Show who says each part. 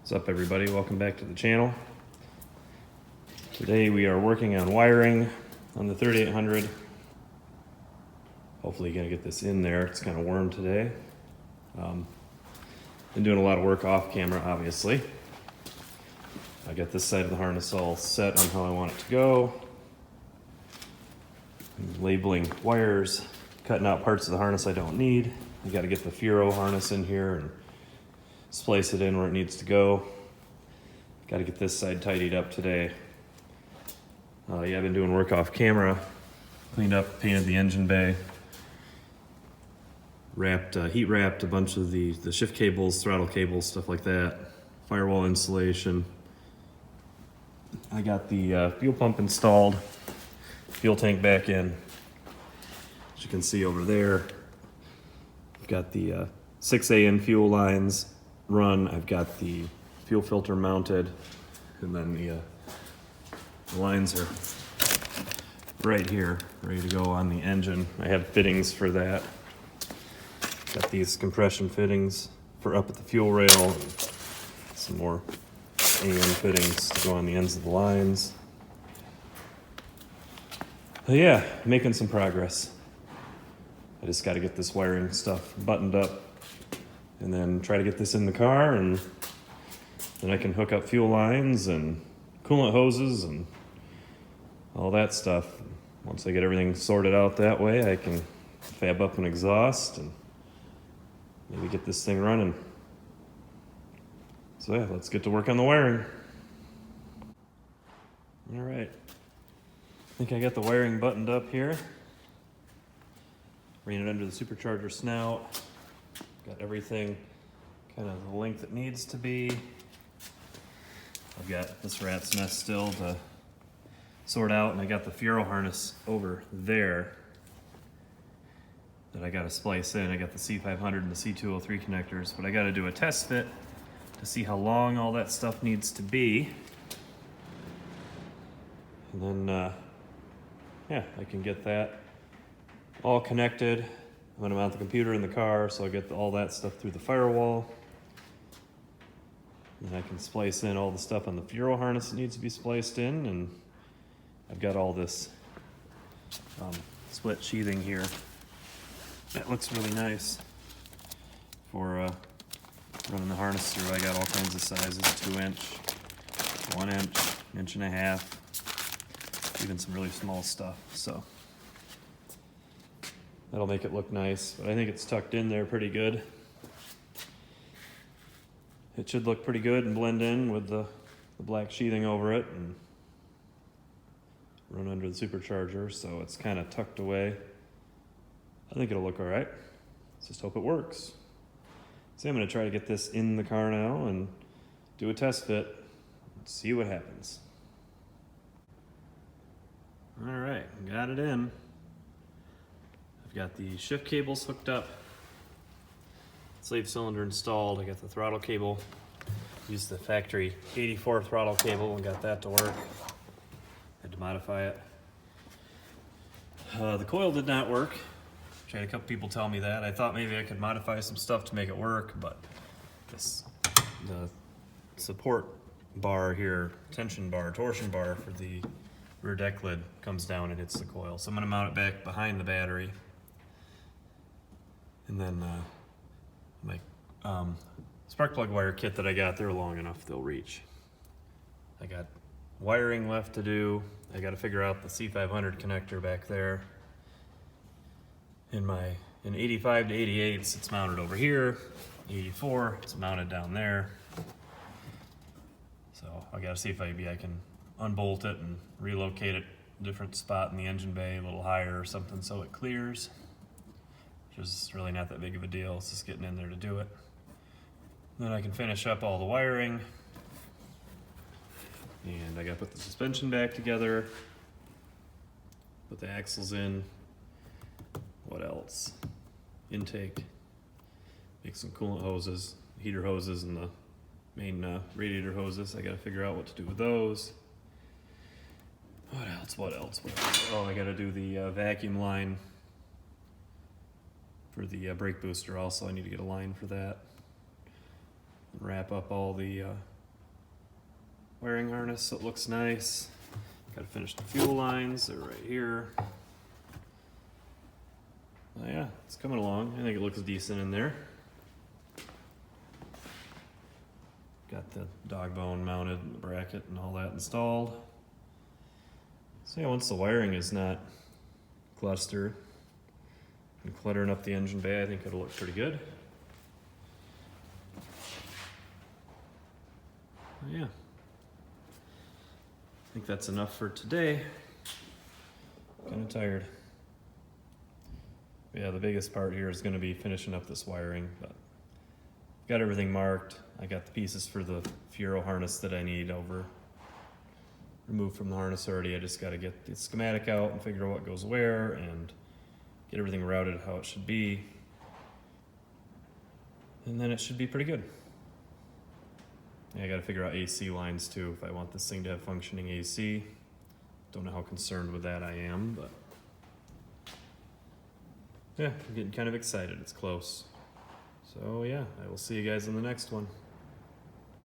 Speaker 1: What's up, everybody? Welcome back to the channel. Today we are working on wiring on the 3800. Hopefully gonna get this in there. It's kind of warm today. Been doing a lot of work off camera, obviously. I got this side of the harness all set on how I want it to go. I'm labeling wires, cutting out parts of the harness I don't need. I got to get the Furo harness in here and splice it in where it needs to go. Got to get this side tidied up today. Yeah, I've been doing work off camera. Cleaned up, painted the engine bay. Heat wrapped a bunch of the shift cables, throttle cables, stuff like that. Firewall insulation. I got the fuel pump installed. Fuel tank back in. As you can see over there, I've got the 6AN fuel lines run. I've got the fuel filter mounted, and then the lines are right here, ready to go on the engine. I have fittings for that. Got these compression fittings for up at the fuel rail, and some more AN fittings to go on the ends of the lines. But yeah, making some progress. I just got to get this wiring stuff buttoned up and then try to get this in the car, and then I can hook up fuel lines and coolant hoses and all that stuff. Once I get everything sorted out that way, I can fab up an exhaust and maybe get this thing running. So yeah, let's get to work on the wiring. All right. I think I got the wiring buttoned up here. Ran it under the supercharger snout. Got everything kind of the length it needs to be. I've got this rat's nest still to sort out, and I got the Furo harness over there that I got to splice in. I got the C500 and the C203 connectors, but I got to do a test fit to see how long all that stuff needs to be. And then, yeah, I can get that all connected. I'm gonna mount the computer in the car, so I get all that stuff through the firewall. And I can splice in all the stuff on the Furo harness that needs to be spliced in, and I've got all this split sheathing here. That looks really nice for running the harness through. I got all kinds of sizes, 2 inch, 1 inch, 1.5 inch, even some really small stuff. So that'll make it look nice, but I think it's tucked in there pretty good. It should look pretty good and blend in with the black sheathing over it and run under the supercharger, so it's kind of tucked away. I think it'll look all right. Let's just hope it works. So I'm gonna try to get this in the car now and do a test fit and see what happens. All right, got it in. I've got the shift cables hooked up, slave cylinder installed. I got the throttle cable, used the factory 84 throttle cable and got that to work. Had to modify it. The coil did not work. I had a couple people tell me that. I thought maybe I could modify some stuff to make it work, but the support bar here, tension bar, torsion bar for the rear deck lid comes down and hits the coil. So I'm gonna mount it back behind the battery. And then my spark plug wire kit that I got, they're long enough, they'll reach. I got wiring left to do. I gotta figure out the C500 connector back there. In 85 to 88s, it's mounted over here. 84, it's mounted down there. So I gotta see if I can unbolt it and relocate it a different spot in the engine bay, a little higher or something, so it clears. Which is really not that big of a deal. It's just getting in there to do it. Then I can finish up all the wiring. And I gotta put the suspension back together. Put the axles in. What else? Intake. Make some coolant hoses, heater hoses, and the main radiator hoses. I gotta figure out what to do with those. What else? Oh, I gotta do the vacuum line for the brake booster also. I need to get a line for that. Wrap up all the wiring harness so it looks nice. Gotta finish the fuel lines, they're right here. Yeah, it's coming along. I think it looks decent in there. Got the dog bone mounted, the bracket and all that installed. So yeah, once the wiring is not clustered and cluttering up the engine bay, I think it'll look pretty good. Yeah. I think that's enough for today. Kind of tired. Yeah, the biggest part here is going to be finishing up this wiring, but got everything marked. I got the pieces for the Furo harness that I need removed from the harness already. I just got to get the schematic out and figure out what goes where and get everything routed how it should be. And then it should be pretty good. Yeah, I got to figure out AC lines too if I want this thing to have functioning AC. Don't know how concerned with that I am, but yeah, I'm getting kind of excited. It's close. So yeah, I will see you guys in the next one.